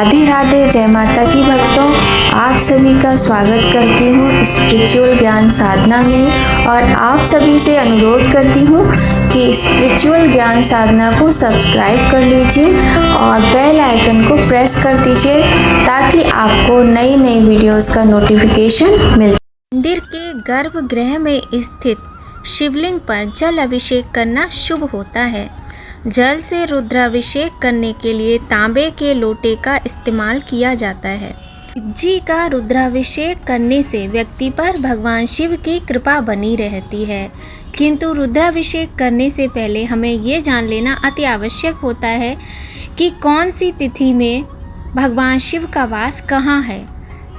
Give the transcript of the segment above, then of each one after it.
राधे राधे, जय माता की भक्तों। आप सभी का स्वागत करती हूँ स्पिरिचुअल ज्ञान साधना में और आप सभी से अनुरोध करती हूँ कि स्पिरिचुअल ज्ञान साधना को सब्सक्राइब कर लीजिए और बेल आइकन को प्रेस कर दीजिए ताकि आपको नई नई वीडियोस का नोटिफिकेशन मिल जाए। मंदिर के गर्भगृह में स्थित शिवलिंग पर जल अभिषेक करना शुभ होता है। जल से रुद्राभिषेक करने के लिए तांबे के लोटे का इस्तेमाल किया जाता है। शिव जी का रुद्राभिषेक करने से व्यक्ति पर भगवान शिव की कृपा बनी रहती है, किंतु रुद्राभिषेक करने से पहले हमें ये जान लेना अति आवश्यक होता है कि कौन सी तिथि में भगवान शिव का वास कहाँ है।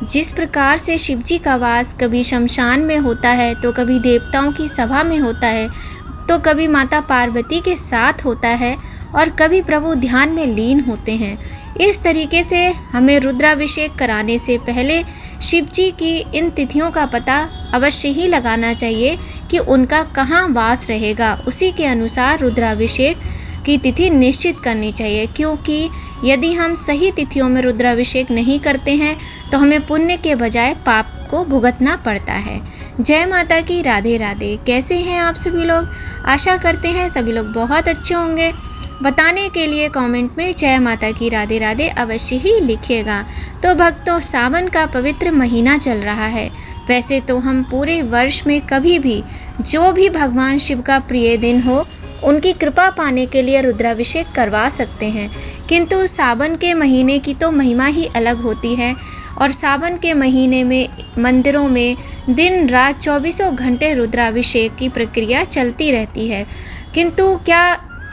जिस प्रकार से शिव जी का वास कभी शमशान में होता है, तो कभी देवताओं की सभा में होता है, तो कभी माता पार्वती के साथ होता है और कभी प्रभु ध्यान में लीन होते हैं। इस तरीके से हमें रुद्राभिषेक कराने से पहले शिव जी की इन तिथियों का पता अवश्य ही लगाना चाहिए कि उनका कहाँ वास रहेगा। उसी के अनुसार रुद्राभिषेक की तिथि निश्चित करनी चाहिए, क्योंकि यदि हम सही तिथियों में रुद्राभिषेक नहीं करते हैं तो हमें पुण्य के बजाय पाप को भुगतना पड़ता है। जय माता की, राधे राधे। कैसे हैं आप सभी लोग? आशा करते हैं सभी लोग बहुत अच्छे होंगे। बताने के लिए कमेंट में जय माता की, राधे राधे अवश्य ही लिखिएगा। तो भक्तों, सावन का पवित्र महीना चल रहा है। वैसे तो हम पूरे वर्ष में कभी भी जो भी भगवान शिव का प्रिय दिन हो उनकी कृपा पाने के लिए रुद्राभिषेक करवा सकते हैं, किंतु सावन के महीने की तो महिमा ही अलग होती है। और सावन के महीने में मंदिरों में दिन रात 24 घंटे रुद्राभिषेक की प्रक्रिया चलती रहती है। किंतु क्या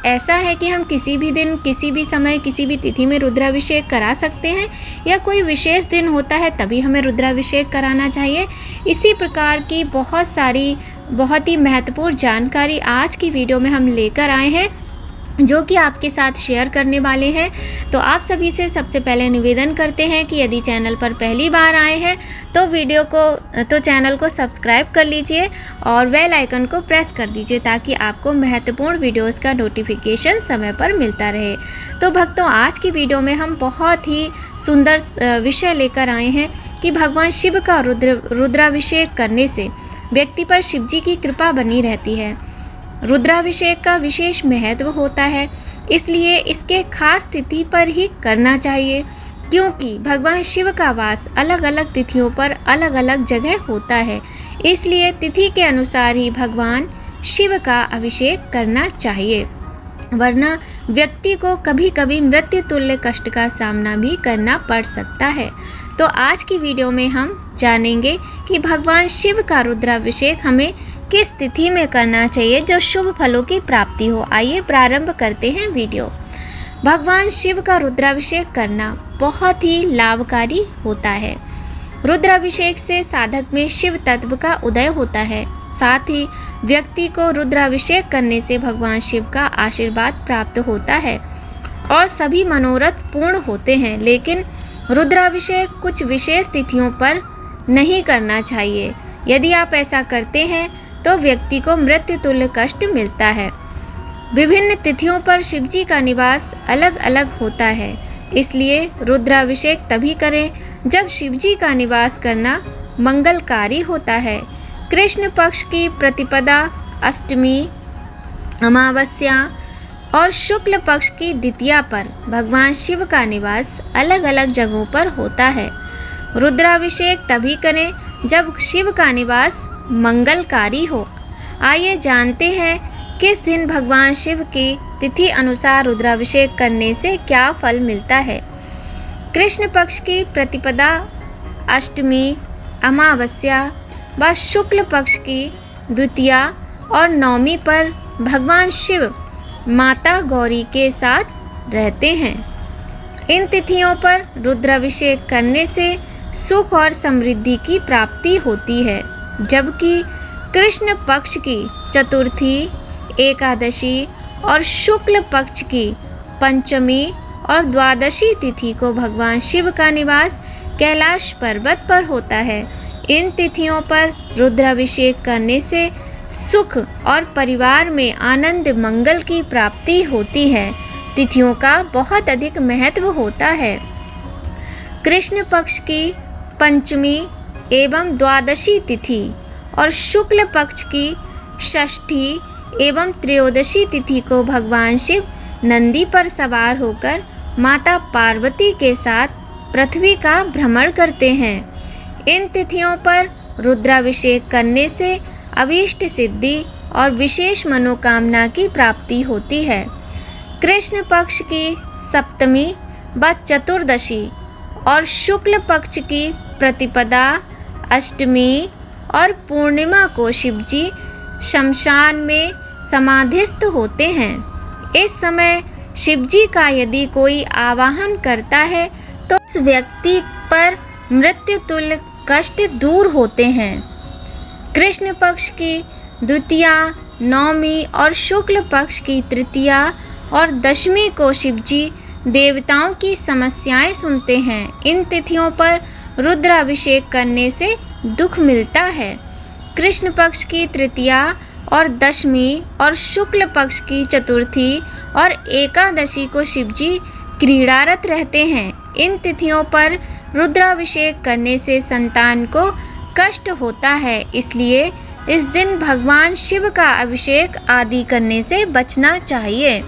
ऐसा है कि हम किसी भी दिन, किसी भी समय, किसी भी तिथि में रुद्राभिषेक करा सकते हैं, या कोई विशेष दिन होता है तभी हमें रुद्राभिषेक कराना चाहिए? इसी प्रकार की बहुत सारी बहुत ही महत्वपूर्ण जानकारी आज की वीडियो में हम लेकर आए हैं, जो कि आपके साथ शेयर करने वाले हैं। तो आप सभी से सबसे पहले निवेदन करते हैं कि यदि चैनल पर पहली बार आए हैं तो चैनल को सब्सक्राइब कर लीजिए और बेल आइकन को प्रेस कर दीजिए ताकि आपको महत्वपूर्ण वीडियोस का नोटिफिकेशन समय पर मिलता रहे। तो भक्तों, आज की वीडियो में हम बहुत ही सुंदर विषय लेकर आए हैं कि भगवान शिव का रुद्राभिषेक करने से व्यक्ति पर शिव जी की कृपा बनी रहती है। रुद्राभिषेक का विशेष महत्व होता है, इसलिए इसके खास तिथि पर ही करना चाहिए, क्योंकि भगवान शिव का वास अलग अलग तिथियों पर अलग अलग जगह होता है। इसलिए तिथि के अनुसार ही भगवान शिव का अभिषेक करना चाहिए, वरना व्यक्ति को कभी कभी मृत्यु तुल्य कष्ट का सामना भी करना पड़ सकता है। तो आज की वीडियो में हम जानेंगे कि भगवान शिव का रुद्राभिषेक हमें किस तिथि में करना चाहिए जो शुभ फलों की प्राप्ति हो। आइए प्रारंभ करते हैं वीडियो। भगवान शिव का रुद्राभिषेक करना बहुत ही लाभकारी होता है। रुद्राभिषेक से साधक में शिव तत्व का उदय होता है। साथ ही व्यक्ति को रुद्राभिषेक करने से भगवान शिव का आशीर्वाद प्राप्त होता है और सभी मनोरथ पूर्ण होते हैं। लेकिन रुद्राभिषेक कुछ विशेष तिथियों पर नहीं करना चाहिए। यदि आप ऐसा करते हैं तो व्यक्ति को मृत्यु तुल्य कष्ट मिलता है। विभिन्न तिथियों पर शिव जी का निवास अलग अलग होता है, इसलिए रुद्राभिषेक तभी करें जब शिव जी का निवास करना मंगलकारी होता है। कृष्ण पक्ष की प्रतिपदा, अष्टमी, अमावस्या और शुक्ल पक्ष की द्वितीया पर भगवान शिव का निवास अलग अलग जगहों पर होता है। रुद्राभिषेक तभी करें जब शिव का निवास मंगलकारी हो। आइए जानते हैं किस दिन भगवान शिव की तिथि अनुसार रुद्राभिषेक करने से क्या फल मिलता है। कृष्ण पक्ष की प्रतिपदा, अष्टमी, अमावस्या व शुक्ल पक्ष की द्वितीया और नवमी पर भगवान शिव माता गौरी के साथ रहते हैं। इन तिथियों पर रुद्राभिषेक करने से सुख और समृद्धि की प्राप्ति होती है, जबकि कृष्ण पक्ष की चतुर्थी, एकादशी और शुक्ल पक्ष की पंचमी और द्वादशी तिथि को भगवान शिव का निवास कैलाश पर्वत पर होता है। इन तिथियों पर रुद्राभिषेक करने से सुख और परिवार में आनंद मंगल की प्राप्ति होती है। तिथियों का बहुत अधिक महत्व होता है। कृष्ण पक्ष की पंचमी एवं द्वादशी तिथि और शुक्ल पक्ष की षष्ठी एवं त्रयोदशी तिथि को भगवान शिव नंदी पर सवार होकर माता पार्वती के साथ पृथ्वी का भ्रमण करते हैं। इन तिथियों पर रुद्राभिषेक करने से अभीष्ट सिद्धि और विशेष मनोकामना की प्राप्ति होती है। कृष्ण पक्ष की सप्तमी व चतुर्दशी और शुक्ल पक्ष की प्रतिपदा, अष्टमी और पूर्णिमा को शिवजी शमशान में समाधिस्थ होते हैं। इस समय शिवजी का यदि कोई आवाहन करता है तो उस व्यक्ति पर मृत्यु तुल्य कष्ट दूर होते हैं। कृष्ण पक्ष की द्वितीया, नवमी और शुक्ल पक्ष की तृतीया और दशमी को शिवजी देवताओं की समस्याएं सुनते हैं। इन तिथियों पर रुद्राभिषेक करने से दुख मिलता है। कृष्ण पक्ष की तृतीया और दशमी और शुक्ल पक्ष की चतुर्थी और एकादशी को शिवजी क्रीड़ारत रहते हैं। इन तिथियों पर रुद्राभिषेक करने से संतान को कष्ट होता है, इसलिए इस दिन भगवान शिव का अभिषेक आदि करने से बचना चाहिए।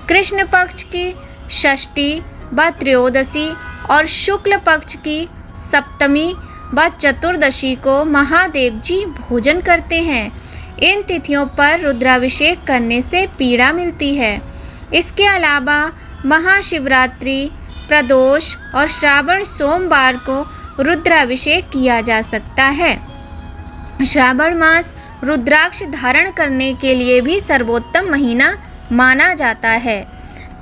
कृष्ण पक्ष की षष्ठी व त्रयोदशी और शुक्ल पक्ष की सप्तमी व चतुर्दशी को महादेव जी भोजन करते हैं। इन तिथियों पर रुद्राभिषेक करने से पीड़ा मिलती है। इसके अलावा महाशिवरात्रि, प्रदोष और श्रावण सोमवार को रुद्राभिषेक किया जा सकता है। श्रावण मास रुद्राक्ष धारण करने के लिए भी सर्वोत्तम महीना माना जाता है।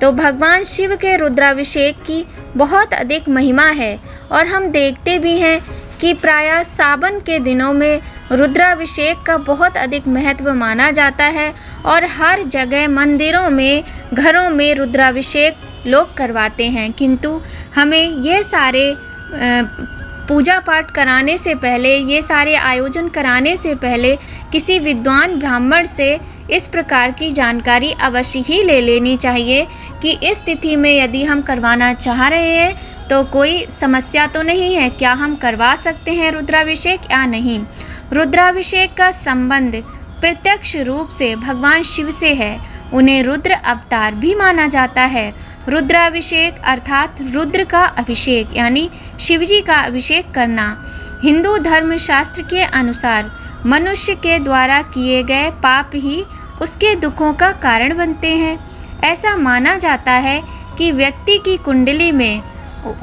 तो भगवान शिव के रुद्राभिषेक की बहुत अधिक महिमा है और हम देखते भी हैं कि प्रायः सावन के दिनों में रुद्राभिषेक का बहुत अधिक महत्व माना जाता है और हर जगह मंदिरों में, घरों में रुद्राभिषेक लोग करवाते हैं। किंतु हमें ये सारे पूजा पाठ कराने से पहले, ये सारे आयोजन कराने से पहले किसी विद्वान ब्राह्मण से इस प्रकार की जानकारी अवश्य ही ले लेनी चाहिए कि इस तिथि में यदि हम करवाना चाह रहे हैं तो कोई समस्या तो नहीं है, क्या हम करवा सकते हैं रुद्राभिषेक या नहीं। रुद्राभिषेक का संबंध प्रत्यक्ष रूप से भगवान शिव से है। उन्हें रुद्र अवतार भी माना जाता है। रुद्राभिषेक अर्थात रुद्र का अभिषेक यानी शिवजी का अभिषेक करना हिंदू धर्म शास्त्र के अनुसार मनुष्य के द्वारा किए गए पाप ही उसके दुखों का कारण बनते हैं। ऐसा माना जाता है कि व्यक्ति की कुंडली में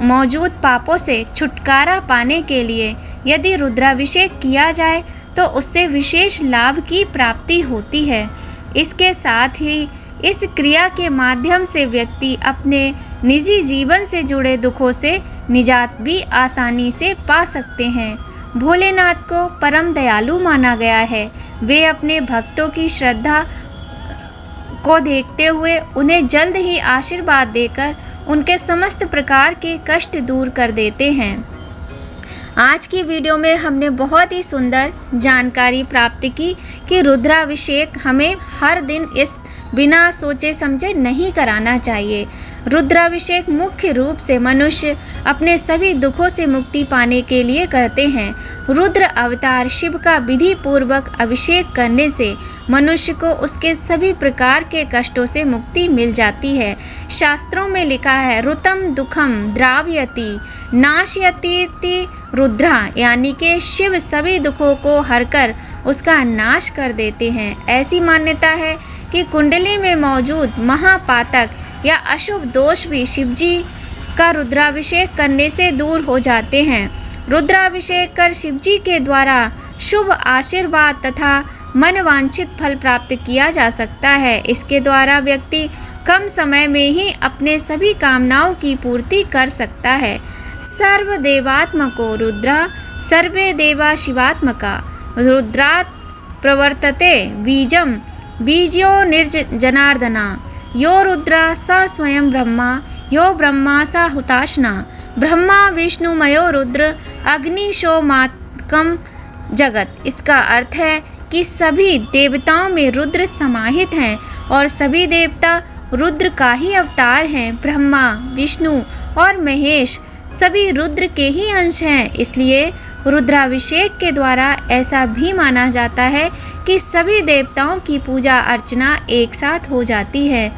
मौजूद पापों से छुटकारा पाने के लिए यदि रुद्राभिषेक किया जाए तो उससे विशेष लाभ की प्राप्ति होती है। इसके साथ ही इस क्रिया के माध्यम से व्यक्ति अपने निजी जीवन से जुड़े दुखों से निजात भी आसानी से पा सकते हैं। भोलेनाथ को परम दयालु माना गया है। वे अपने भक्तों की श्रद्धा को देखते हुए उन्हें जल्द ही आशीर्वाद देकर उनके समस्त प्रकार के कष्ट दूर कर देते हैं। आज की वीडियो में हमने बहुत ही सुंदर जानकारी प्राप्त की कि रुद्राभिषेक हमें हर दिन इस बिना सोचे समझे नहीं कराना चाहिए। रुद्राभिषेक मुख्य रूप से मनुष्य अपने सभी दुखों से मुक्ति पाने के लिए करते हैं। रुद्र अवतार शिव का विधि पूर्वक अभिषेक करने से मनुष्य को उसके सभी प्रकार के कष्टों से मुक्ति मिल जाती है। शास्त्रों में लिखा है ऋतं दुखम द्रावयति नाशयति रुद्रा, यानी कि शिव सभी दुखों को हरकर उसका नाश कर देते हैं। ऐसी मान्यता है कि कुंडली में मौजूद महापातक या अशुभ दोष भी शिवजी का रुद्राभिषेक करने से दूर हो जाते हैं। रुद्राभिषेक कर शिवजी के द्वारा शुभ आशीर्वाद तथा मनवांछित फल प्राप्त किया जा सकता है। इसके द्वारा व्यक्ति कम समय में ही अपने सभी कामनाओं की पूर्ति कर सकता है। सर्वदेवात्मको रुद्रा सर्वे देवा शिवात्मका रुद्रात् प्रवर्तते बीजम बीजो निर्जनार्दना यो रुद्रा स स्वयं ब्रह्मा यो ब्रह्मा सा हुताशना ब्रह्मा विष्णुमयो रुद्र अग्निशोमात्मकम जगत। इसका अर्थ है कि सभी देवताओं में रुद्र समाहित हैं और सभी देवता रुद्र का ही अवतार हैं। ब्रह्मा, विष्णु और महेश सभी रुद्र के ही अंश हैं। इसलिए रुद्राभिषेक के द्वारा ऐसा भी माना जाता है कि सभी देवताओं की पूजा अर्चना एक साथ हो जाती है।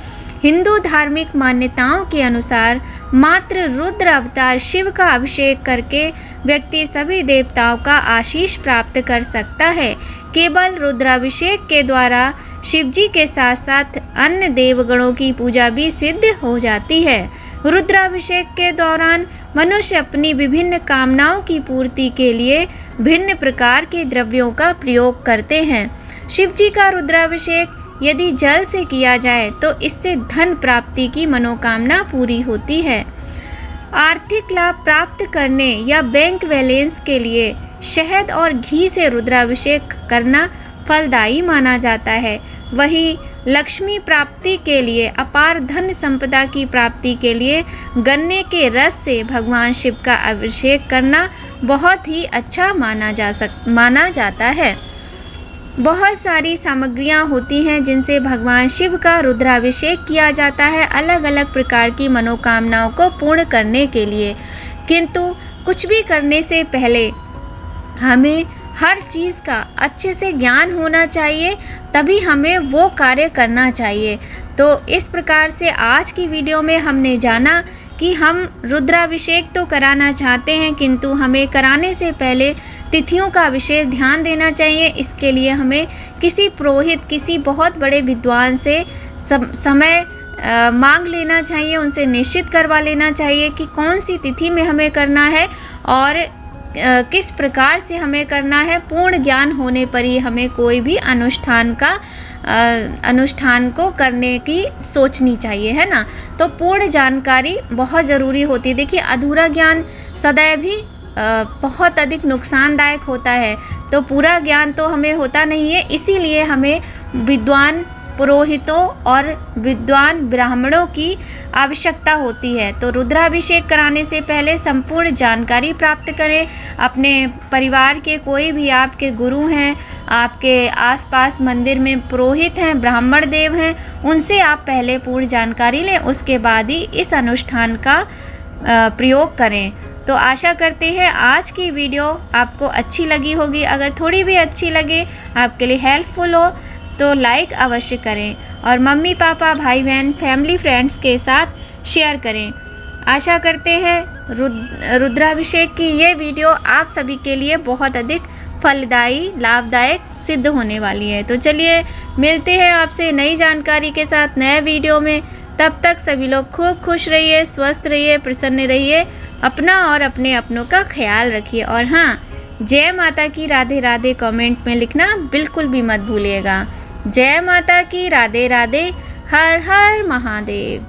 हिंदू धार्मिक मान्यताओं के अनुसार मात्र रुद्र अवतार शिव का अभिषेक करके व्यक्ति सभी देवताओं का आशीष प्राप्त कर सकता है। केवल रुद्राभिषेक के द्वारा शिवजी के साथ साथ अन्य देवगणों की पूजा भी सिद्ध हो जाती है। रुद्राभिषेक के दौरान मनुष्य अपनी विभिन्न कामनाओं की पूर्ति के लिए भिन्न प्रकार के द्रव्यों का प्रयोग करते हैं। शिवजी का रुद्राभिषेक यदि जल से किया जाए तो इससे धन प्राप्ति की मनोकामना पूरी होती है। आर्थिक लाभ प्राप्त करने या बैंक बैलेंस के लिए शहद और घी से रुद्राभिषेक करना फलदायी माना जाता है। वहीं लक्ष्मी प्राप्ति के लिए, अपार धन संपदा की प्राप्ति के लिए गन्ने के रस से भगवान शिव का अभिषेक करना बहुत ही अच्छा माना जाता है। बहुत सारी सामग्रियां होती हैं जिनसे भगवान शिव का रुद्राभिषेक किया जाता है अलग अलग प्रकार की मनोकामनाओं को पूर्ण करने के लिए। किंतु कुछ भी करने से पहले हमें हर चीज़ का अच्छे से ज्ञान होना चाहिए, तभी हमें वो कार्य करना चाहिए। तो इस प्रकार से आज की वीडियो में हमने जाना कि हम रुद्राभिषेक तो कराना चाहते हैं, किंतु हमें कराने से पहले तिथियों का विशेष ध्यान देना चाहिए। इसके लिए हमें किसी पुरोहित, किसी बहुत बड़े विद्वान से समय मांग लेना चाहिए, उनसे निश्चित करवा लेना चाहिए कि कौन सी तिथि में हमें करना है और किस प्रकार से हमें करना है। पूर्ण ज्ञान होने पर ही हमें कोई भी अनुष्ठान को करने की सोचनी चाहिए, है ना। तो पूर्ण जानकारी बहुत ज़रूरी होती है। देखिए, अधूरा ज्ञान सदैव ही बहुत अधिक नुकसानदायक होता है। तो पूरा ज्ञान तो हमें होता नहीं है, इसीलिए हमें विद्वान पुरोहितों और विद्वान ब्राह्मणों की आवश्यकता होती है। तो रुद्राभिषेक कराने से पहले संपूर्ण जानकारी प्राप्त करें। अपने परिवार के कोई भी आपके गुरु हैं, आपके आसपास मंदिर में पुरोहित हैं, ब्राह्मण देव हैं, उनसे आप पहले पूर्ण जानकारी लें, उसके बाद ही इस अनुष्ठान का प्रयोग करें। तो आशा करते हैं आज की वीडियो आपको अच्छी लगी होगी। अगर थोड़ी भी अच्छी लगे, आपके लिए हेल्पफुल हो, तो लाइक अवश्य करें और मम्मी पापा, भाई बहन, फैमिली, फ्रेंड्स के साथ शेयर करें। आशा करते हैं रुद्राभिषेक की ये वीडियो आप सभी के लिए बहुत अधिक फलदायी, लाभदायक सिद्ध होने वाली है। तो चलिए मिलते हैं आपसे नई जानकारी के साथ नए वीडियो में। तब तक सभी लोग खूब खुश रहिए, स्वस्थ रहिए, प्रसन्न रहिए, अपना और अपने अपनों का ख्याल रखिए। और हाँ, जय माता की राधे राधे कमेंट में लिखना बिल्कुल भी मत भूलिएगा। जय माता की राधे राधे, हर हर महादेव।